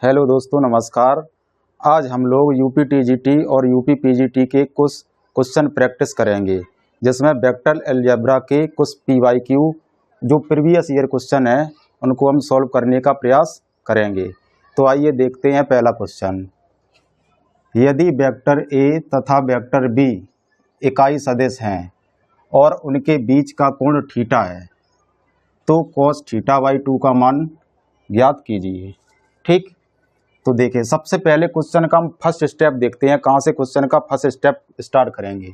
Hello दोस्तों, नमस्कार। आज हम लोग यूपी टीजीटी और यूपी पीजीटी के कुछ क्वेश्चन प्रैक्टिस करेंगे, जिसमें वेक्टर अलजेब्रा के कुछ पीवाईक्यू जो प्रीवियस ईयर क्वेश्चन है उनको हम सॉल्व करने का प्रयास करेंगे। तो आइए देखते हैं पहला क्वेश्चन। यदि वेक्टर ए तथा वेक्टर बी इकाई सदिश हैं और उनके बीच का कोण थीटा है, तो cos θ/2 का मान ज्ञात कीजिए। ठीक, तो देखिए सबसे पहले क्वेश्चन का हम फर्स्ट स्टेप देखते हैं। कहाँ से क्वेश्चन का फर्स्ट स्टेप स्टार्ट करेंगे?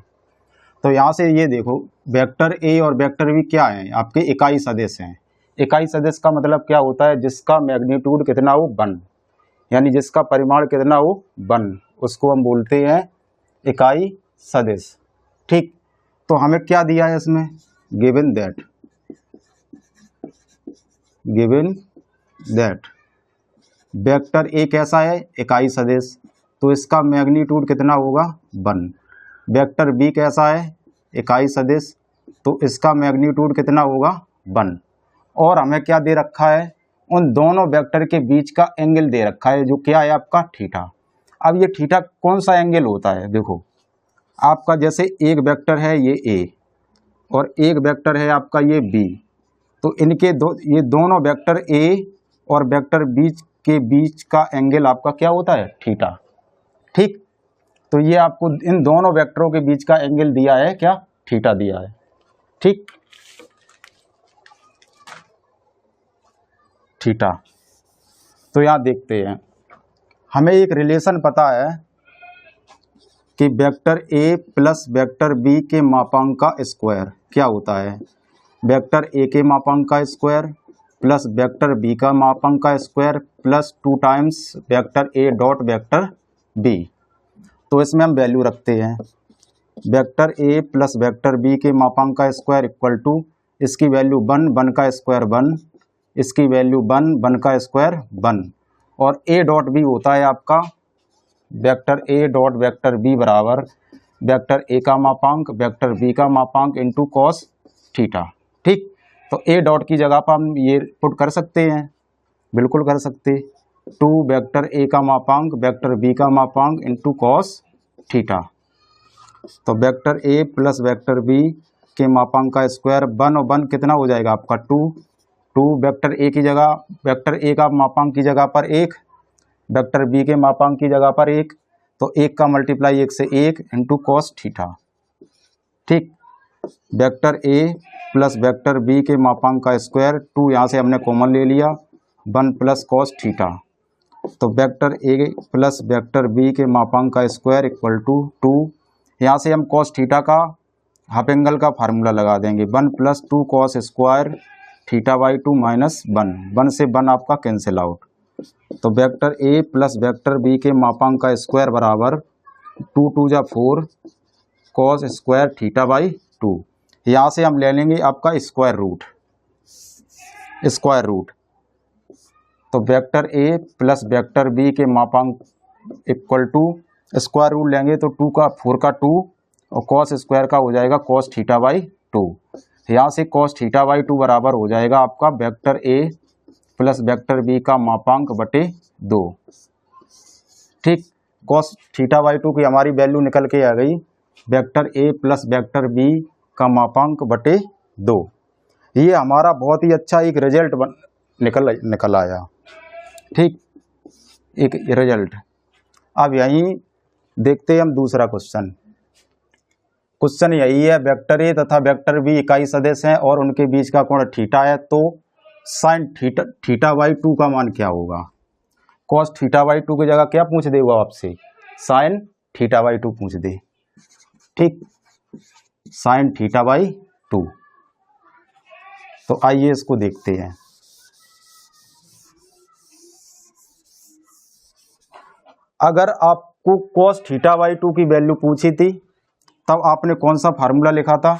तो यहाँ से ये देखो, वेक्टर ए और वेक्टर बी क्या है? आपके इकाई सदिश हैं। इकाई सदिश का मतलब क्या होता है? जिसका मैग्नीट्यूड कितना हो 1, यानी जिसका परिमाण कितना हो 1, उसको हम बोलते हैं इकाई सदिश। ठीक, तो हमें क्या दिया है इसमें? गिवन दैट वेक्टर ए कैसा है? इकाई सदिश, तो इसका मैग्नीट्यूड कितना होगा 1। वेक्टर बी कैसा है? इकाई सदिश, तो इसका मैग्नीट्यूड कितना होगा 1। और हमें क्या दे रखा है? उन दोनों वेक्टर के बीच का एंगल दे रखा है, जो क्या है आपका थीटा। अब ये थीटा कौन सा एंगल होता है? देखो आपका जैसे एक वेक्टर है ये ए और एक वेक्टर है आपका ये बी, तो इनके ये दोनों वेक्टर ए और वेक्टर बी के बीच का एंगल आपका क्या होता है? थीटा। ठीक, तो ये आपको इन दोनों वेक्टरों के बीच का एंगल दिया है, क्या? थीटा दिया है। ठीक, थीटा। तो यहाँ देखते हैं, हमें एक रिलेशन पता है कि vector A plus vector B के मापांक का स्क्वायर क्या होता है? वेक्टर ए के मापांक का स्क्वायर प्लस वेक्टर बी का मापांक का square plus 2 times vector A dot vector B. तो इसमें हम वैल्यू रखते हैं, vector A plus vector B के मापांक का स्क्वायर इक्वल टू, इसकी वैल्यू 1 का स्क्वायर 1, इसकी वैल्यू 1 का स्क्वायर 1, और ए डॉट बी होता है आपका vector A dot vector B बराबर वेक्टर ए का मापांक वेक्टर बी का मापांक इंटू कॉस थीटा। ठीक, तो ए डॉट की जगह पर हम ये पुट कर सकते हैं, बिल्कुल कर सकते। 2 वेक्टर ए का मापांक वेक्टर बी का मापांक इंटू कॉस थीटा। तो vector A plus vector B के मापांक का स्क्वायर 1 और 1 कितना हो जाएगा आपका 2 वेक्टर ए की जगह, वेक्टर ए का मापांक की जगह पर 1, वेक्टर बी के मापांक की जगह पर 1, तो 1 का मल्टीप्लाई 1 से 1 इंटू कॉस थीटा। ठीक, vector A plus vector B के मापांक का स्क्वायर 2, यहाँ से हमने कॉमन ले लिया, 1 प्लस कॉस थीटा। तो vector A plus vector B के मापांक का स्क्वायर इक्वल टू 2, यहाँ से हम कॉस थीटा का हाफ एंगल का फार्मूला लगा देंगे, 1 प्लस 2 कॉस स्क्वायर θ/2 माइनस 1 से 1 आपका कैंसिल आउट। तो vector A plus vector B के मापांक का स्क्वायर बराबर 2 2 जा 4 कॉस स्क्वायर θ/2। यहाँ से हम ले लेंगे आपका स्क्वायर रूट। तो vector A plus vector B के मापांक इक्वल टू स्क्वायर रूट लेंगे, तो 2 का 4 का 2 और कॉस स्क्वायर का हो जाएगा कॉस θ/2। यहाँ से कॉस θ/2 बराबर हो जाएगा आपका vector A plus vector B का मापांक बटे 2। ठीक, कॉस θ/2 की हमारी वैल्यू निकल के आ गई, vector A plus vector B का मापांक बटे 2। ये हमारा बहुत ही अच्छा एक रिजल्ट निकल आया। ठीक, एक रिजल्ट। अब यहीं देखते हैं हम दूसरा क्वेश्चन। क्वेश्चन यही है, वेक्टर ए तथा वेक्टर बी इकाई सदिश हैं और उनके बीच का कोण थीटा है, तो साइन θ/2 का मान क्या होगा? कॉस θ/2 की जगह क्या पूछ दे वो आपसे? साइन θ/2 पूछ दे। ठीक, साइन θ/2। तो आइए इसको देखते हैं। अगर आपको cos θ/2 की वैल्यू पूछी थी, तब आपने कौन सा फार्मूला लिखा था?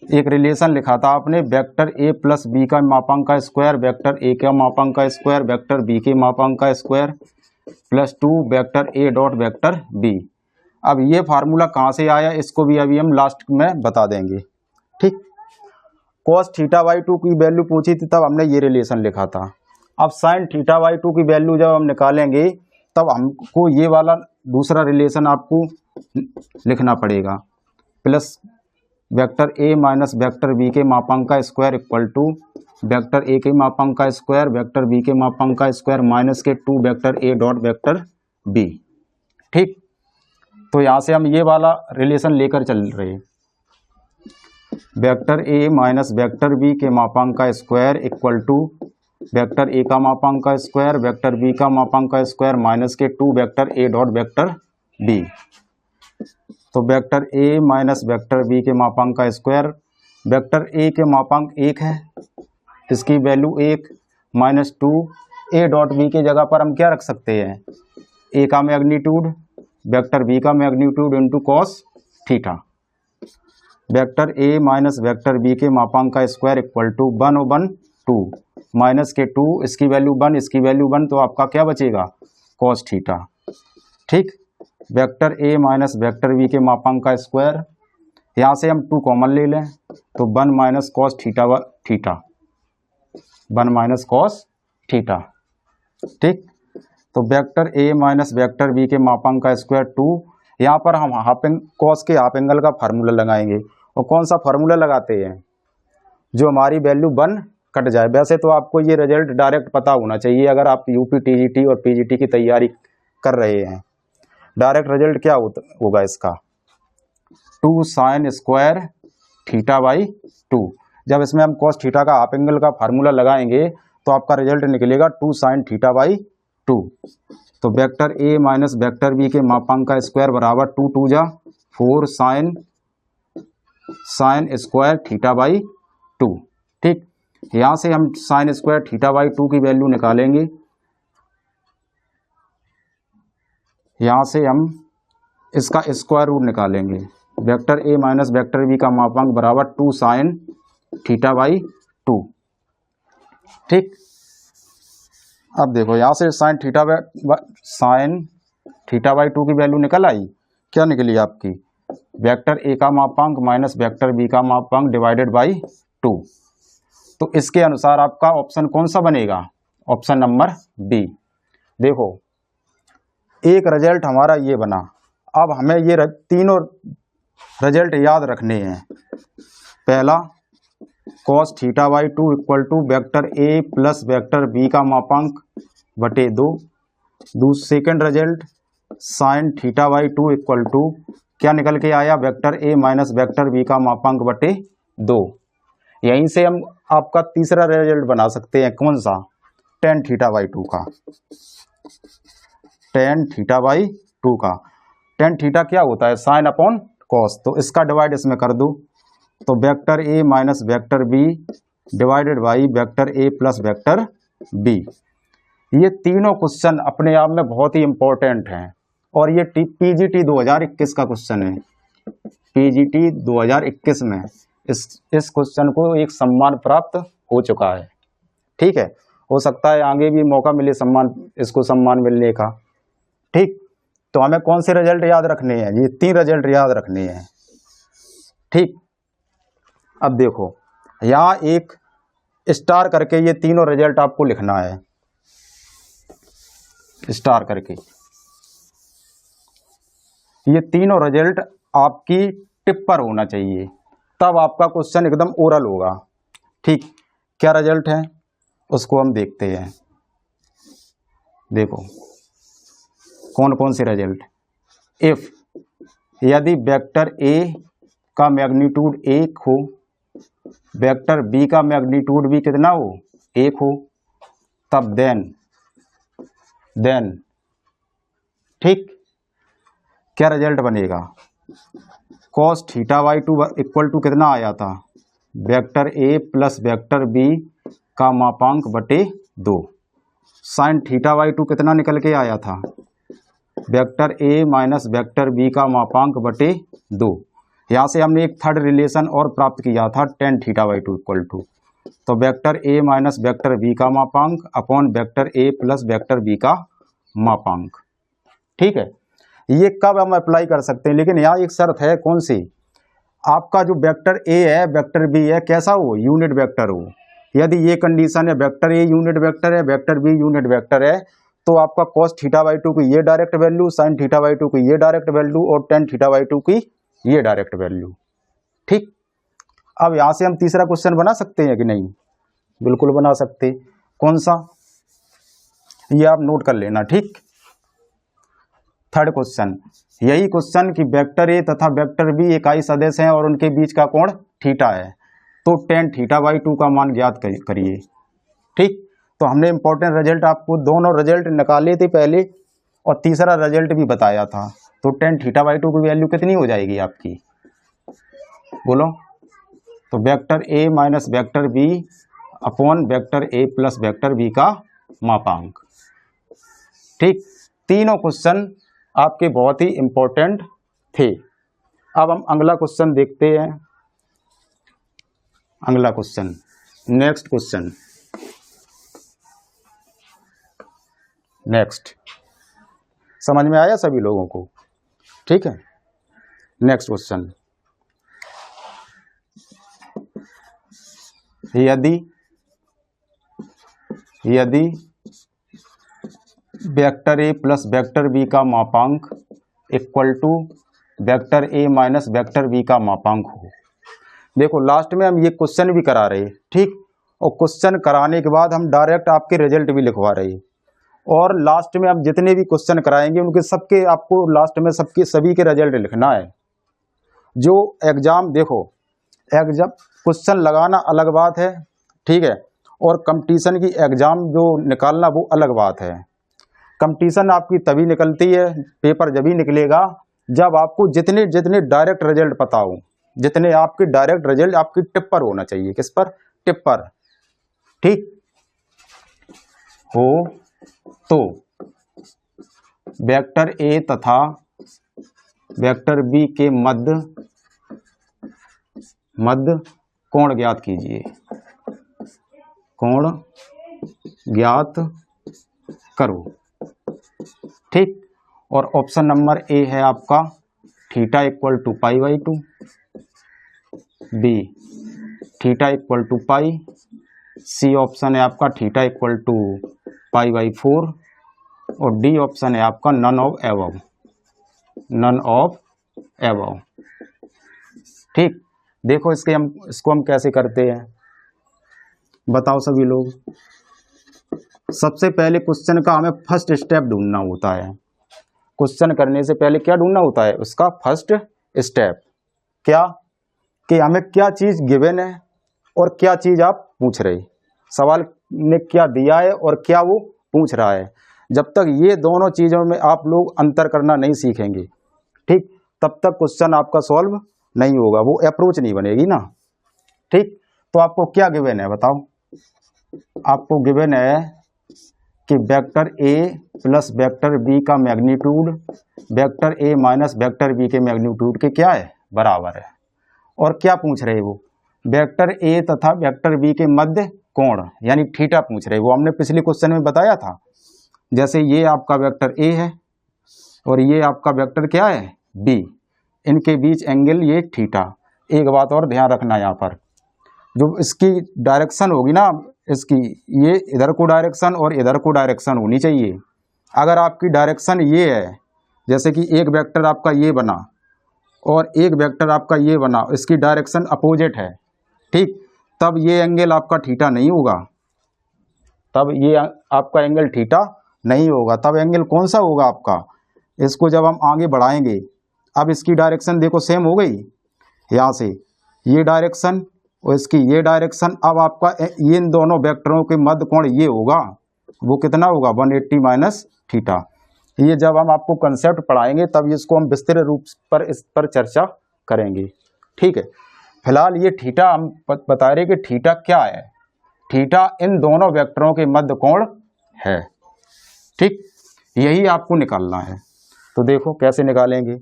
एक रिलेशन लिखा था आपने, वेक्टर ए प्लस बी का मापांक का स्क्वायर वेक्टर ए का मापांक का स्क्वायर वेक्टर बी के मापांक का square plus 2 vector A dot vector B. अब ये फार्मूला कहाँ से आया, इसको भी अभी हम लास्ट में बता देंगे। ठीक, cos θ/2 की वैल्यू पूछी थी, तब हमने ये रिलेशन लिखा था। अब साइन थीटा बाई 2 की वैल्यू जब हम निकालेंगे तब हमको ये वाला दूसरा रिलेशन आपको लिखना पड़ेगा, plus vector A minus vector B के मापांक का square equal to vector A के मापांक का स्क्वायर वेक्टर बी के मापांक का स्क्वायर माइनस के 2 vector A dot vector B. ठीक, तो यहाँ से हम ये वाला रिलेशन लेकर चल रहे हैं, vector A minus vector B के मापांक का square equal to vector A का मापांक का स्क्वायर वेक्टर बी का मापांक का स्क्वायर माइनस के 2 vector A dot vector B. तो vector A minus vector B के मापांक का स्क्वायर, वेक्टर ए के मापांक 1 है, इसकी value 1 minus 2 A dot B के जगह पर हम क्या रख सकते हैं, ए का मैग्नीट्यूड वेक्टर बी का magnitude into cos theta. Vector A minus vector B के मापांक का स्क्वायर इक्वल टू 1 और 1 2 माइनस के 2, इसकी वैल्यू 1 इसकी वैल्यू 1, तो आपका क्या बचेगा कॉस थीटा। ठीक, vector A minus vector B के मापांक का स्क्वायर, यहाँ से हम 2 कॉमन ले लें तो 1 minus cos theta 1 minus cos theta. ठीक, तो vector A minus vector B के मापांक का स्क्वायर 2, यहाँ पर हम कॉस के हाफ एंगल का फार्मूला लगाएंगे, और कौन सा फार्मूला लगाते हैं, जो हमारी वैल्यू 1 कट जाए। वैसे तो आपको ये रिजल्ट डायरेक्ट पता होना चाहिए अगर आप यूपी टीजीटी और पीजीटी की तैयारी कर रहे हैं। डायरेक्ट रिजल्ट क्या होगा इसका, 2 साइन स्क्वायर थीटा बाई 2। जब इसमें हम कॉस थीटा का हाफ एंगल का फार्मूला लगाएंगे तो आपका रिजल्ट निकलेगा 2 साइन थीटा बाई 2। तो vector A minus vector B के मापांक का स्क्वायर बराबर 2 2 जा 4 साइन स्क्वायर थीटा बाई 2। ठीक, यहाँ से हम साइन स्क्वायर थीटा बाई 2 की वैल्यू निकालेंगे, यहाँ से हम इसका स्क्वायर रूट निकालेंगे, vector A minus vector B का मापांक बराबर 2 साइन थीटा बाई 2। ठीक, अब देखो यहाँ से साइन थीटा बाई 2 की वैल्यू निकल आई, क्या निकली आपकी, वेक्टर ए का मापांक माइनस वेक्टर बी का मापांक डिवाइडेड बाई 2। तो इसके अनुसार आपका ऑप्शन कौन सा बनेगा, ऑप्शन नंबर बी। देखो एक रिजल्ट हमारा ये बना, अब हमें ये तीनों रिजल्ट याद रखने हैं। पहला cos theta by 2 equal to vector A plus vector B का मापांक बटे 2। Second result sine theta by 2 equal to क्या निकल के आया, vector A minus vector B का मापांक बटे 2। यहीं से हम आपका तीसरा रिजल्ट बना सकते हैं, कौन सा, टेन थीटा बाई 2 का, टेन थीटा बाई 2 का। टेन थीटा क्या होता है, साइन अपॉन कॉस, तो इसका डिवाइड इसमें कर दो, तो vector A minus vector B divided by vector A plus vector B. ये तीनों क्वेश्चन अपने आप में बहुत ही इंपॉर्टेंट हैं, और ये पीजीटी 2021 का क्वेश्चन है। पीजीटी 2021 में इस क्वेश्चन को एक सम्मान प्राप्त हो चुका है। ठीक है, हो सकता है आगे भी मौका मिले इसको सम्मान मिलने का। ठीक, तो हमें कौन से रिजल्ट याद रखने हैं, ये 3 रिजल्ट याद रखने हैं। ठीक, अब देखो यहाँ एक स्टार करके ये तीनों रिजल्ट आपको लिखना है, स्टार करके ये तीनों रिजल्ट आपकी टिप पर होना चाहिए, तब आपका क्वेश्चन एकदम ओरल होगा। ठीक, क्या रिजल्ट है उसको हम देखते हैं। देखो कौन कौन से रिजल्ट, इफ यदि वेक्टर ए का मैग्नीट्यूड 1 हो, वेक्टर बी का मैग्नीट्यूड भी कितना हो, 1 हो, तब देन ठीक क्या रिजल्ट बनेगा, cos theta by 2 equal to कितना आया था, vector A plus vector B का मापांक बटे 2। साइन थीटा बाई 2 कितना निकल के आया था, vector A minus vector B का मापांक बटे 2। यहाँ से हमने एक थर्ड रिलेशन और प्राप्त किया था, tan theta by 2 equal to, तो vector A minus vector B का मापांक upon vector A plus vector B का मापांक। ठीक है, ये कब हम अप्लाई कर सकते हैं, लेकिन यहाँ एक शर्त है, कौन सी, आपका जो वेक्टर ए है वेक्टर बी है कैसा हो, यूनिट वेक्टर हो, यदि ये कंडीशन है वेक्टर ए यूनिट वेक्टर है, वेक्टर बी यूनिट वेक्टर है, तो आपका cos थीटा बाई 2 की ये direct value, sin theta by 2 की ये डायरेक्ट वैल्यू और tan थीटा बाई 2 की ये डायरेक्ट वैल्यू। ठीक, अब यहां से हम तीसरा क्वेश्चन बना सकते हैं कि नहीं? बिल्कुल बना सकते। कौन सा? ये आप नोट कर लेना। ठीक, थर्ड क्वेश्चन, यही क्वेश्चन कि वेक्टर ए तथा वेक्टर बी इकाई सदिश हैं और उनके बीच का कोण थीटा है, तो tan थीटा बाई 2 का मान ज्ञात करिए। ठीक, तो हमने इंपॉर्टेंट रिजल्ट आपको दोनों रिजल्ट निकाले थे पहले और तीसरा रिजल्ट भी बताया था। तो tan थीटा बाई 2 की वैल्यू कितनी हो जाएगी आपकी? बोलो। तो vector A minus vector B upon vector A plus vector B का मापांक। ठीक, तीनों क्वेश्चन आपके बहुत ही इंपॉर्टेंट थे। अब हम अगला क्वेश्चन देखते हैं। अगला क्वेश्चन, नेक्स्ट क्वेश्चन, नेक्स्ट। समझ में आया सभी लोगों को? ठीक है, नेक्स्ट क्वेश्चन, यदि vector A plus vector B का मापांक equal to vector A minus vector B का मापांक हो। देखो लास्ट में हम ये क्वेश्चन भी करा रहे, ठीक, और क्वेश्चन कराने के बाद हम डायरेक्ट आपके रिजल्ट भी लिखवा रहे, और लास्ट में हम जितने भी क्वेश्चन कराएंगे उनके सबके आपको लास्ट में सबके सभी के रिजल्ट लिखना है। जो एग्जाम, देखो एग्जाम क्वेश्चन लगाना अलग बात है, ठीक है, और कंपटीशन की एग्जाम जो निकालना वो अलग बात है। कंपटीशन आपकी तभी निकलती है, पेपर जब ही निकलेगा जब आपको जितने जितने डायरेक्ट रिजल्ट पता हो, जितने आपके डायरेक्ट रिजल्ट आपकी टिप पर होना चाहिए। किस पर? टिप पर। ठीक हो तो वेक्टर ए तथा वेक्टर बी के मध्य कोण ज्ञात कीजिए। कोण ज्ञात करो। ठीक, और ऑप्शन नंबर ए है आपका theta equal to pi by 2, B theta equal to pi, C option है आपका theta equal to pi by 4, और डी ऑप्शन है आपका none of above, none of above. ठीक, देखो इसको हम कैसे करते हैं, बताओ सभी लोग। सबसे पहले क्वेश्चन का हमें फर्स्ट स्टेप ढूंढना होता है। क्वेश्चन करने से पहले क्या ढूंढना होता है? उसका फर्स्ट स्टेप क्या, कि हमें क्या चीज़ गिवन है और क्या चीज़ आप पूछ रहे, सवाल ने क्या दिया है और क्या वो पूछ रहा है। जब तक ये दोनों चीज़ों में आप लोग अंतर करना नहीं सीखेंगे, ठीक, तब तक क्वेश्चन आपका सॉल्व नहीं होगा, वो अप्रोच नहीं बनेगी ना। ठीक, तो आपको क्या गिवन है बताओ? आपको गिवन है कि vector A plus vector B का magnitude vector A minus vector B के मैग्नीट्यूड के क्या है? बराबर है। और क्या पूछ रहे वो? वेक्टर ए तथा वेक्टर बी के मध्य कोण यानी थीटा पूछ रहे। वो हमने पिछले क्वेश्चन में बताया था। जैसे ये आपका वेक्टर ए है और ये आपका वेक्टर क्या है? बी, इनके बीच एंगल ये थीटा। एक बात और ध्यान रखना, यहाँ पर जो इसकी डायरेक्शन होगी ना, इसकी ये इधर को डायरेक्शन और इधर को डायरेक्शन होनी चाहिए। अगर आपकी डायरेक्शन ये है, जैसे कि एक वेक्टर आपका ये बना और एक वेक्टर आपका ये बना, इसकी डायरेक्शन अपोजिट है, ठीक, तब ये एंगल आपका थीटा नहीं होगा, तब ये आपका एंगल थीटा नहीं होगा। तब एंगल कौन सा होगा आपका? इसको जब हम आगे बढ़ाएंगे, अब इसकी डायरेक्शन देखो सेम हो गई, यहाँ से ये डायरेक्शन और इसकी ये डायरेक्शन। अब आपका ये इन दोनों वेक्टरों के मध्य कोण ये होगा, वो कितना होगा? 180 माइनस थीटा। ये जब हम आपको कंसेप्ट पढ़ाएंगे तब इसको हम विस्तृत रूप पर इस पर चर्चा करेंगे, ठीक है। फिलहाल ये थीटा हम बता रहे कि थीटा क्या है? थीटा इन दोनों वेक्टरों के मध्य कोण है, ठीक, यही आपको निकालना है। तो देखो कैसे निकालेंगे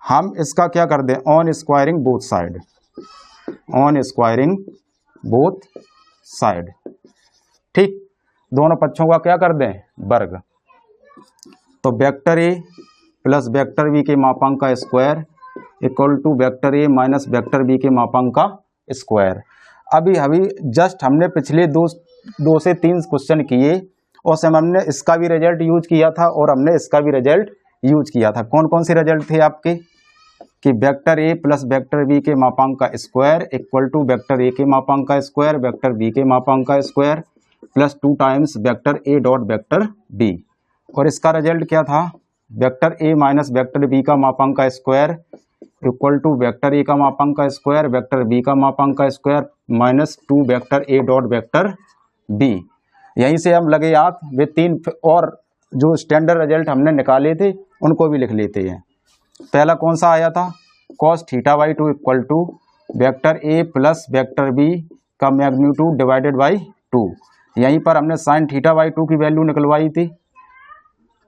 हम इसका, क्या कर दें? On squaring both side, on squaring both side, ठीक, दोनों पक्षों का क्या कर दें? वर्ग। तो vector A plus vector B के मापांक का square equal to vector A minus vector B के मापांक का स्क्वायर। अभी अभी जस्ट हमने पिछले दो से तीन क्वेश्चन किए और समय हमने इसका भी रिजल्ट यूज किया था और हमने इसका भी रिजल्ट यूज किया था। कौन कौन से रिजल्ट थे आपके कि vector A plus vector B के मापांक का square equal to vector A के मापांक का स्क्वायर वेक्टर बी के मापांक का square plus 2 times vector A dot vector B. और इसका रिजल्ट क्या था, vector A minus vector B का मापांक का square equal to vector A का मापांक का स्क्वायर वेक्टर बी का मापांक का square minus 2 vector A dot vector B. यहीं से हम लगे याद वे तीन और जो स्टैंडर्ड रिजल्ट हमने निकाले थे उनको भी लिख लेते हैं। पहला कौन सा आया था, cos theta by 2 equal to vector A plus vector B का मैग्नीट्यूड डिवाइडेड बाई 2। यहीं पर हमने साइन थीटा बाई 2 की वैल्यू निकलवाई थी।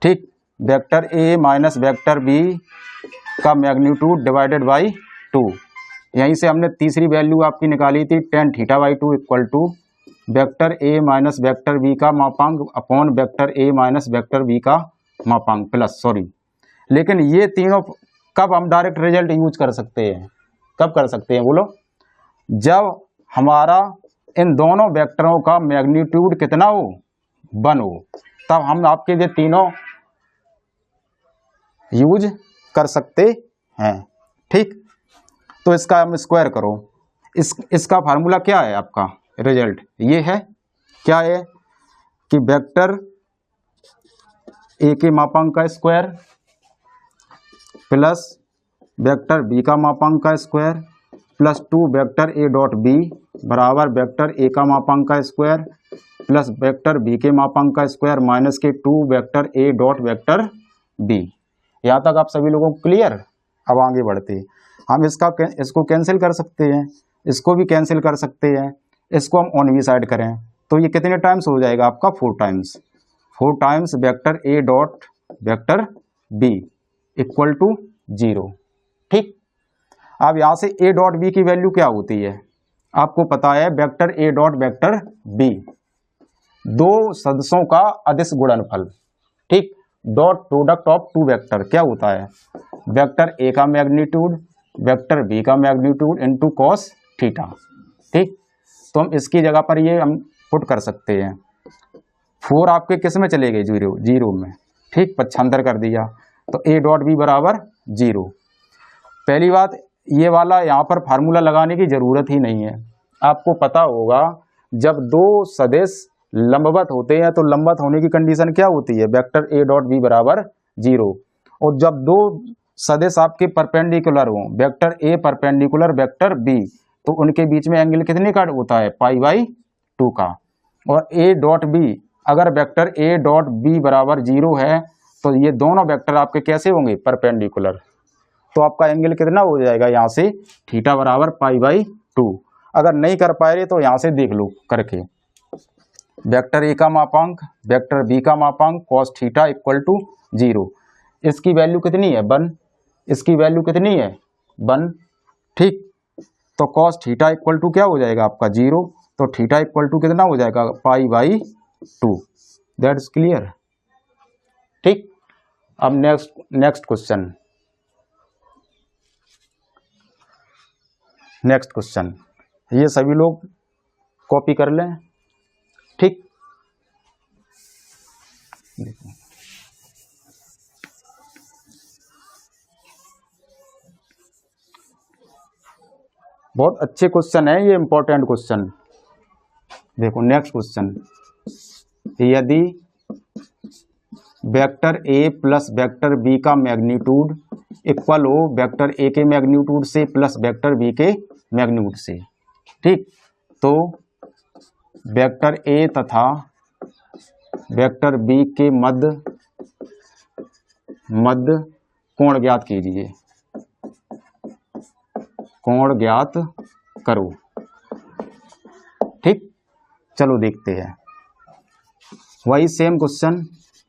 ठीक, vector A minus vector B का मैग्नीट्यूड डिवाइडेड बाई 2। यहीं से हमने तीसरी वैल्यू आपकी निकाली थी tan theta by 2 equal to vector A minus vector B का मापांक upon vector A minus vector B का मापांक प्लस लेकिन ये तीनों कब हम डायरेक्ट रिजल्ट यूज कर सकते हैं, कब कर सकते हैं बोलो, जब हमारा इन दोनों वेक्टरों का मैग्नीट्यूड कितना हो 1 हो, तब हम आपके ये तीनों यूज कर सकते हैं। ठीक, तो इसका हम स्क्वायर करो, इसका फार्मूला क्या है आपका रिजल्ट ये है, क्या है कि वेक्टर ए के मापांक का स्क्वायर प्लस वेक्टर बी का मापांक का square plus 2 vector A dot B बराबर वेक्टर ए का मापांक का स्क्वायर प्लस वेक्टर बी के मापांक का स्क्वायर माइनस के 2 vector A dot vector B. यहाँ तक आप सभी लोगों को क्लियर। अब आगे बढ़ते हैं, हम इसको कैंसिल कर सकते हैं, इसको भी कैंसिल कर सकते हैं, इसको हम ऑन भी साइड करें तो ये कितने टाइम्स हो जाएगा आपका 4 times vector A dot vector B equal to 0। ठीक, अब यहाँ से ए डॉट बी की वैल्यू क्या होती है आपको पता है, vector A dot vector B दो सदस्यों का अदिश गुणनफल। ठीक, डॉट प्रोडक्ट ऑफ 2 वेक्टर क्या होता है, वेक्टर ए का मैग्नीट्यूड वेक्टर बी का मैग्नीट्यूड इनटू कॉस थीटा। ठीक, तो हम इसकी जगह पर ये हम पुट कर सकते हैं। 4 आपके किस में चले गए, 0 में। ठीक, पक्षांतर कर दिया तो ए डॉट बी बराबर 0। पहली बात ये वाला यहाँ पर फार्मूला लगाने की ज़रूरत ही नहीं है। आपको पता होगा जब दो सदिश लंबवत होते हैं तो लंबवत होने की कंडीशन क्या होती है, वेक्टर ए डॉट बी बराबर 0। और जब दो सदिश आपके परपेंडिकुलर हों, vector A perpendicular vector B, तो उनके बीच में एंगल कितने का होता है, पाई बाई 2 का। और ए डॉट बी अगर वेक्टर ए डॉट बी बराबर 0 है तो ये दोनों वेक्टर आपके कैसे होंगे, परपेंडिकुलर। तो आपका एंगल कितना हो जाएगा यहाँ से, थीटा बराबर पाई बाई 2। अगर नहीं कर पाए रहे तो यहाँ से देख लो करके, वेक्टर ए का मापांक वेक्टर बी का मापांक कॉस थीटा इक्वल टू 0। इसकी वैल्यू कितनी है 1, इसकी वैल्यू कितनी है 1। ठीक, तो कॉस थीटा इक्वल टू क्या हो जाएगा आपका 0, तो थीटा इक्वल टू कितना हो जाएगा पाई बाई 2। That is clear. ठीक, अब नेक्स्ट क्वेश्चन ये सभी लोग कॉपी कर लें। ठीक, बहुत अच्छे क्वेश्चन है ये, इंपॉर्टेंट क्वेश्चन। देखो नेक्स्ट क्वेश्चन, यदि vector A plus vector B का मैग्नीट्यूड इक्वल हो वेक्टर ए के मैग्नीट्यूड से प्लस वेक्टर बी के मैग्नीट्यूड से। ठीक, तो वेक्टर ए तथा वेक्टर बी के मध्य कोण ज्ञात कीजिए, कोण ज्ञात करो। ठीक, चलो देखते हैं, वही सेम क्वेश्चन,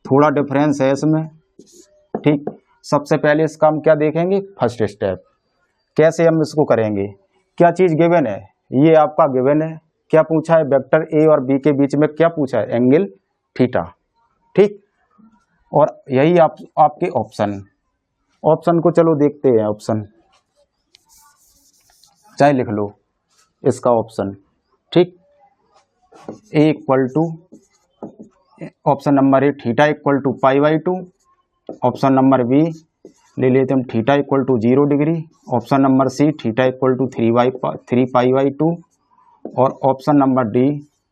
थोड़ा डिफरेंस है इसमें। ठीक, सबसे पहले इसका हम क्या देखेंगे, फर्स्ट स्टेप कैसे हम इसको करेंगे। क्या चीज़ गिवन है, ये आपका गिवन है, क्या पूछा है, वेक्टर ए और बी के बीच में क्या पूछा है, एंगल थीटा। ठीक, और यही आपके ऑप्शन को चलो देखते हैं। ऑप्शन चाहे लिख लो इसका ऑप्शन, ठीक। A equal to, option number A theta equal to π/2, option number B ले लेते हम theta equal to 0 degree, option number C theta equal to 3π/2 और option number D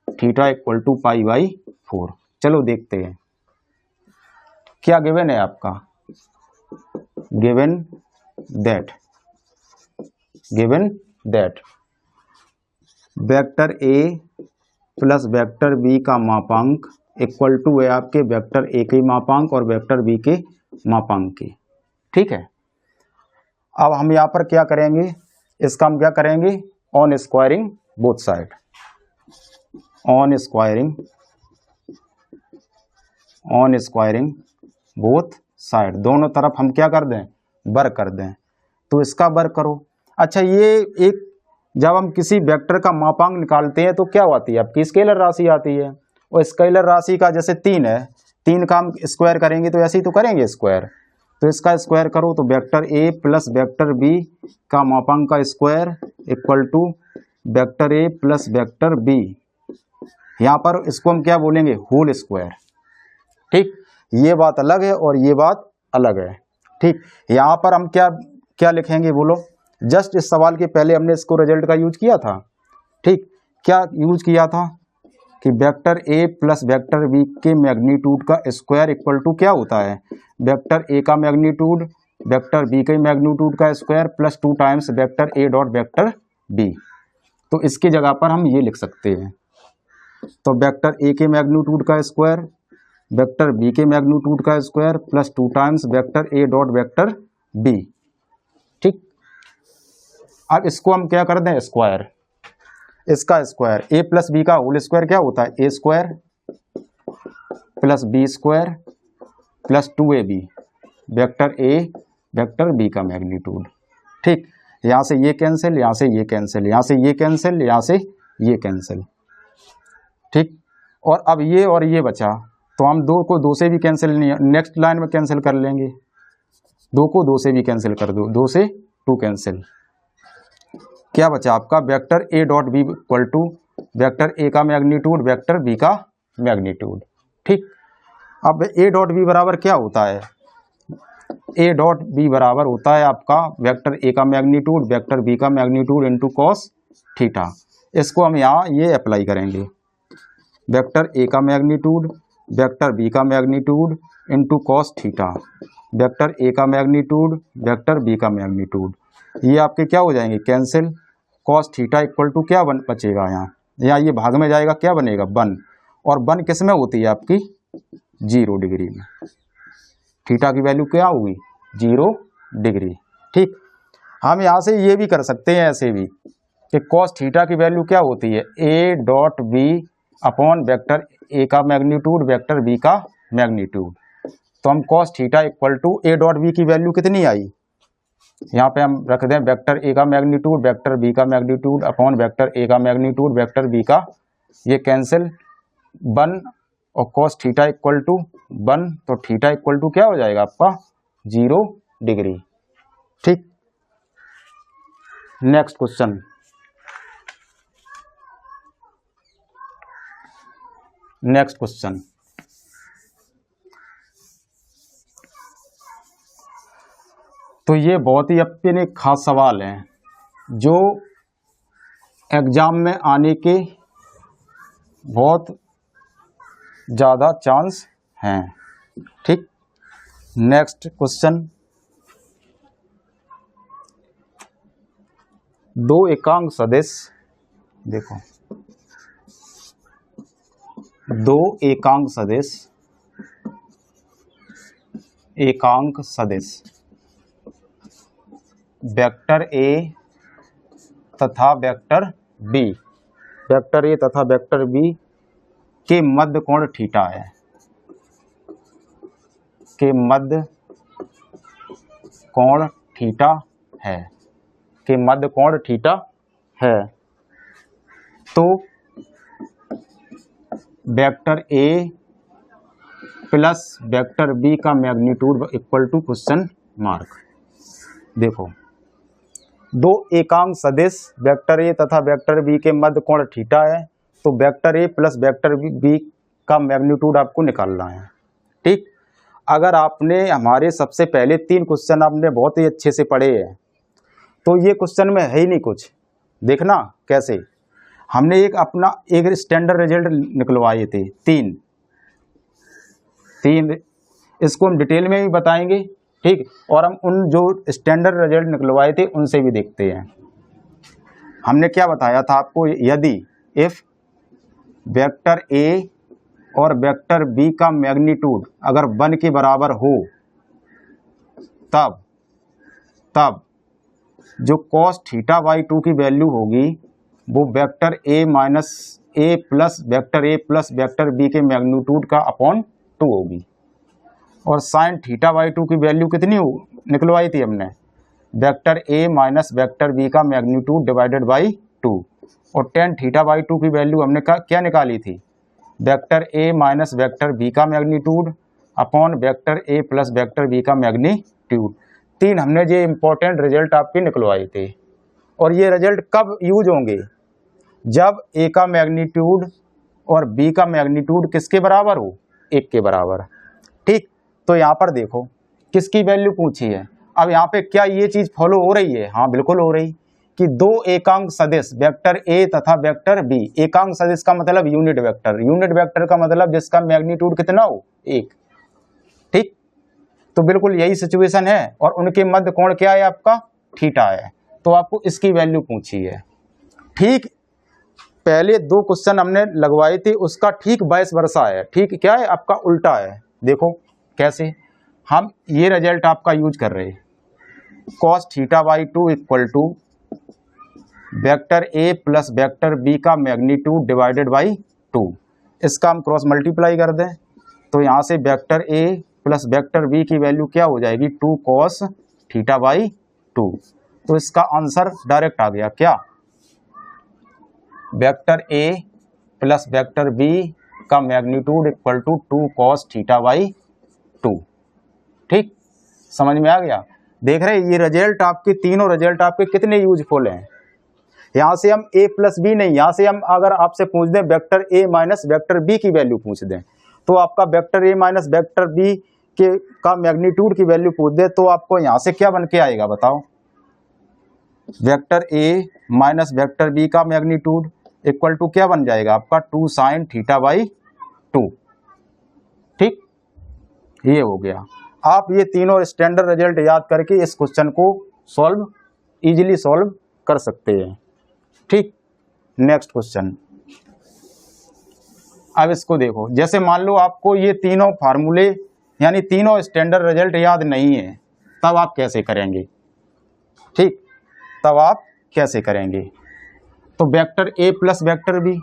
theta equal to π/4। चलो देखते हैं क्या गिवन है आपका। Given that vector A plus vector B का मापांक इक्वल टू है आपके वेक्टर ए के मापांक और वेक्टर बी के मापांक के। ठीक है, अब हम यहाँ पर क्या करेंगे, इसका हम क्या करेंगे, on squaring both side, on squaring both side, दोनों तरफ हम क्या कर दें, वर्ग कर दें। तो इसका वर्ग करो। अच्छा, ये एक जब हम किसी वेक्टर का मापांक निकालते हैं तो क्या आती है आपकी, स्केलर राशि आती है, और स्केलर राशि का जैसे 3 है, 3 का हम स्क्वायर करेंगे तो ऐसे ही तो करेंगे स्क्वायर, तो इसका स्क्वायर करो तो vector A plus vector B का मापांक का square equal to vector A plus vector B, यहाँ पर इसको हम क्या बोलेंगे, होल स्क्वायर। ठीक, ये बात अलग है और ये बात अलग है। ठीक, यहाँ पर हम क्या क्या लिखेंगे बोलो, जस्ट इस सवाल के पहले हमने इसको रिजल्ट का यूज किया था। ठीक, क्या यूज किया था कि vector A plus vector B के मैग्नीट्यूड का स्क्वायर इक्वल टू क्या होता है, वेक्टर ए का मैग्नीट्यूड वेक्टर बी के मैग्नीट्यूड का square plus 2 times vector A dot vector B. तो इसकी जगह पर हम ये लिख सकते हैं, तो वेक्टर ए के मैग्नीट्यूड का स्क्वायर वेक्टर बी के मैग्नीट्यूड का square plus 2 times vector A dot vector B. ठीक, अब इसको हम क्या कर दें, स्क्वायर, इसका स्क्वायर ए प्लस बी का होल स्क्वायर क्या होता है, A square plus B square plus 2ab vector A vector B का मैग्नीट्यूड। ठीक, यहाँ से ये कैंसिल, यहाँ से ये कैंसिल, यहाँ से ये कैंसिल, यहाँ से ये कैंसिल। ठीक, और अब ये और ये बचा, तो हम 2 को 2 से भी कैंसिल नहीं, नेक्स्ट लाइन में कैंसिल कर लेंगे, 2 को 2 से भी कैंसिल कर दो, 2 से 2 कैंसिल, क्या बचा आपका, vector A dot B equal to vector A का मैग्नीट्यूड वेक्टर बी का मैग्नीट्यूड। ठीक, अब ए डॉट बी बराबर क्या होता है, ए डॉट बी बराबर होता है आपका वेक्टर ए का मैग्नीट्यूड वेक्टर बी का मैग्नीट्यूड इंटू कॉस थीटा। इसको हम यहाँ ये अप्लाई करेंगे, वेक्टर ए का मैग्नीट्यूड वेक्टर बी का magnitude into cos theta, vector A का मैग्नीट्यूड वेक्टर बी का मैग्नीट्यूड, ये आपके क्या हो जाएंगे, cancel, cos theta equal to क्या बचेगा, यहाँ ये भाग में जाएगा, क्या बनेगा, 1, और 1 किस में होती है आपकी, 0 डिग्री में, थीटा की वैल्यू क्या होगी, 0 डिग्री। ठीक, हम यहाँ से ये भी कर सकते हैं ऐसे भी कि कॉस थीटा की वैल्यू क्या होती है, A dot B upon vector A का मैग्नीट्यूड वेक्टर बी का मैग्नीट्यूड। तो हम cos theta equal to A dot B की वैल्यू कितनी आई, यहाँ पे हम रख दें वेक्टर ए का मैग्नीट्यूड वेक्टर बी का मैग्नीट्यूड अपॉन वेक्टर ए का मैग्नीट्यूड वेक्टर बी का, ये कैंसिल, 1 और कॉस थीटा इक्वल टू 1, तो थीटा इक्वल टू क्या हो जाएगा आपका, 0 डिग्री। ठीक, नेक्स्ट क्वेश्चन, नेक्स्ट क्वेश्चन, तो ये बहुत ही अपने खास सवाल हैं जो एग्जाम में आने के बहुत ज़्यादा चांस हैं। ठीक, नेक्स्ट क्वेश्चन, 2 एकांक सदिश, देखो 2 एकांक सदिश, एकांक सदिश वेक्टर ए तथा वेक्टर बी, वेक्टर ए तथा वेक्टर बी के मध्य कोण थीटा है, के मध्य कोण थीटा है, के मध्य कोण थीटा है। तो vector A plus vector B का magnitude equal to question mark. देखो दो एकांक सदिश वेक्टर ए तथा वेक्टर बी के मध्य कोण थीटा है, तो vector A plus vector B का मैग्नीट्यूड आपको निकालना है। ठीक, अगर आपने हमारे सबसे पहले 3 क्वेश्चन आपने बहुत ही अच्छे से पढ़े हैं, तो ये क्वेश्चन में है ही नहीं कुछ। देखना कैसे हमने एक स्टैंडर्ड रिजल्ट निकलवाए थे, तीन, इसको हम डिटेल में भी बताएंगे। ठीक, और हम उन जो स्टैंडर्ड रिजल्ट निकलवाए थे उनसे भी देखते हैं। हमने क्या बताया था आपको, यदि इफ वेक्टर ए और वेक्टर बी का मैग्नीट्यूड अगर 1 के बराबर हो, तब जो cos थीटा बाई 2 की वैल्यू होगी वो vector A plus vector B के मैग्नीट्यूड का अपॉन 2 होगी। और साइन थीटा बाई 2 की वैल्यू कितनी निकलवाई थी हमने, vector A minus vector B का मैग्नीट्यूड डिवाइडेड बाई 2। और टेन थीटा बाई 2 की वैल्यू हमने क्या निकाली थी, vector A minus vector B का magnitude upon vector A plus vector B का मैग्नीट्यूड। 3 हमने ये इंपॉर्टेंट रिजल्ट आपके निकलवाए थे। और ये रिजल्ट कब यूज होंगे, जब ए का मैग्नीट्यूड और बी का मैग्नीट्यूड किसके बराबर हो, 1 के बराबर। ठीक, तो यहाँ पर देखो किसकी वैल्यू पूछी है। अब यहाँ पे क्या ये चीज़ फॉलो हो रही है, हाँ बिल्कुल हो रही, कि दो एकांक सदिश वेक्टर ए तथा वेक्टर बी, एकांक सदिश का मतलब यूनिट वेक्टर का मतलब जिसका मैग्नीट्यूड कितना हो, 1। ठीक, तो बिल्कुल यही सिचुएशन है। और उनके मध्य कोण क्या है आपका, थीटा है, तो आपको इसकी वैल्यू पूछी है। ठीक, पहले 2 क्वेश्चन हमने लगवाए थे उसका ठीक वाइस वर्सा है। ठीक, क्या है आपका उल्टा है। देखो कैसे, हम ये रिजल्ट आपका यूज कर रहे हैं, cos theta by 2 equal to vector A plus vector B का मैग्नीट्यूड डिवाइडेड बाई 2। इसका हम क्रॉस मल्टीप्लाई कर दें तो यहाँ से vector A plus vector B की वैल्यू क्या हो जाएगी, 2 cos थीटा बाई 2। तो इसका आंसर डायरेक्ट आ गया, क्या, vector A plus vector B का magnitude equal to 2 cos theta by 2। ठीक, समझ में आ गया। देख रहे ये रिजल्ट आपके, तीनों रिजल्ट आपके कितने यूजफुल हैं। यहाँ से हम a प्लस बी नहीं, यहाँ से हम अगर आपसे पूछ दें vector a minus vector b की वैल्यू पूछ दें, तो आपका vector a minus vector b का मैग्नीट्यूड की वैल्यू पूछ दे, तो आपको यहाँ से क्या बन के आएगा बताओ, vector a minus vector b का मैग्नीट्यूड इक्वल टू क्या बन जाएगा आपका, 2 साइन थीटा बाई 2। ठीक, ये हो गया। आप ये तीनों स्टैंडर्ड रिजल्ट याद करके इस क्वेश्चन को इजीली सॉल्व कर सकते हैं। ठीक, नेक्स्ट क्वेश्चन। अब इसको देखो, जैसे मान लो आपको ये तीनों फार्मूले यानी तीनों स्टैंडर्ड रिजल्ट याद नहीं है, तब आप कैसे करेंगे। ठीक, तब आप कैसे करेंगे, तो vector A plus vector B,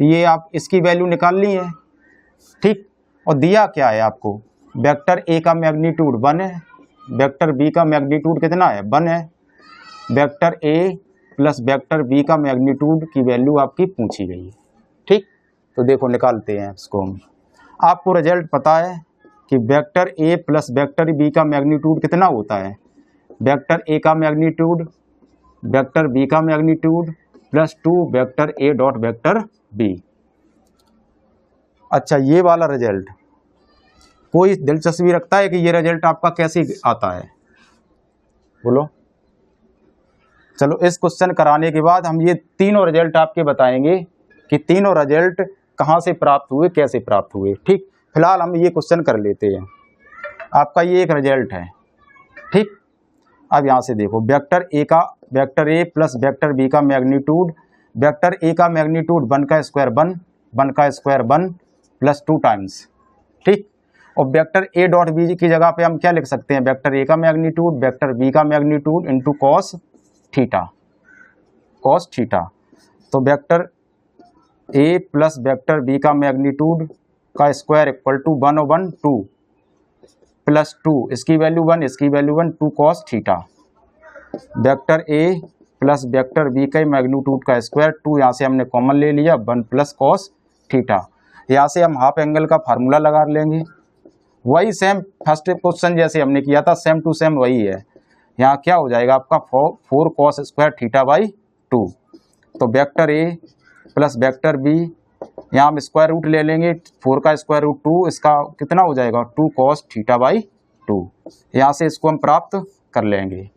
ये आप इसकी वैल्यू निकाल ली है। ठीक, और दिया क्या है आपको, वेक्टर ए का मैग्नीट्यूड 1 है, वेक्टर बी का मैग्नीट्यूड कितना है, 1 है, vector A plus vector B का मैग्नीट्यूड की वैल्यू आपकी पूछी गई है। ठीक, तो देखो निकालते हैं इसको हम। आपको रिजल्ट पता है कि vector A plus vector B का मैग्नीट्यूड कितना होता है, वेक्टर ए का मैग्नीट्यूड वेक्टर बी का magnitude plus 2 vector A dot vector B. अच्छा, ये वाला रिजल्ट कोई दिलचस्पी रखता है कि ये रिजल्ट आपका कैसे आता है, बोलो। चलो, इस क्वेश्चन कराने के बाद हम ये तीनों रिजल्ट आपके बताएंगे कि तीनों रिजल्ट कहाँ से प्राप्त हुए, कैसे प्राप्त हुए। ठीक, फिलहाल हम ये क्वेश्चन कर लेते हैं। आपका ये एक रिजल्ट है। ठीक, अब यहाँ से देखो, vector A plus vector B का मैग्नीट्यूड, वेक्टर ए का मैग्नीट्यूड 1 का स्क्वायर 1 प्लस 2 टाइम्स। ठीक, और वेक्टर ए डॉट बी की जगह पे हम क्या लिख सकते हैं, वेक्टर ए का मैग्नीट्यूड वेक्टर बी का मैग्नीट्यूड इंटू कॉस थीटा। तो vector A plus vector B का मैग्नीट्यूड का स्क्वायर इक्वल टू 1 और 1 2 प्लस 2, इसकी वैल्यू 1 इसकी value 1, 2 cos theta. Vector A plus vector B का मैग्नीट्यूड का स्क्वायर, 2 यहाँ से हमने कॉमन ले लिया, 1 प्लस cos थीटा। यहाँ से हम हाफ एंगल का फार्मूला लगा लेंगे। वही सेम फर्स्ट क्वेश्चन जैसे हमने किया था, सेम टू सेम वही है। यहाँ क्या हो जाएगा आपका 4 cos स्क्वायर थीटा बाई 2। तो vector A plus vector B, यहाँ हम स्क्वायर रूट ले लेंगे, 4 का स्क्वायर रूट 2, इसका कितना हो जाएगा 2 cos थीटा बाई 2। यहाँ से इसको हम प्राप्त कर लेंगे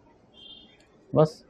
बस।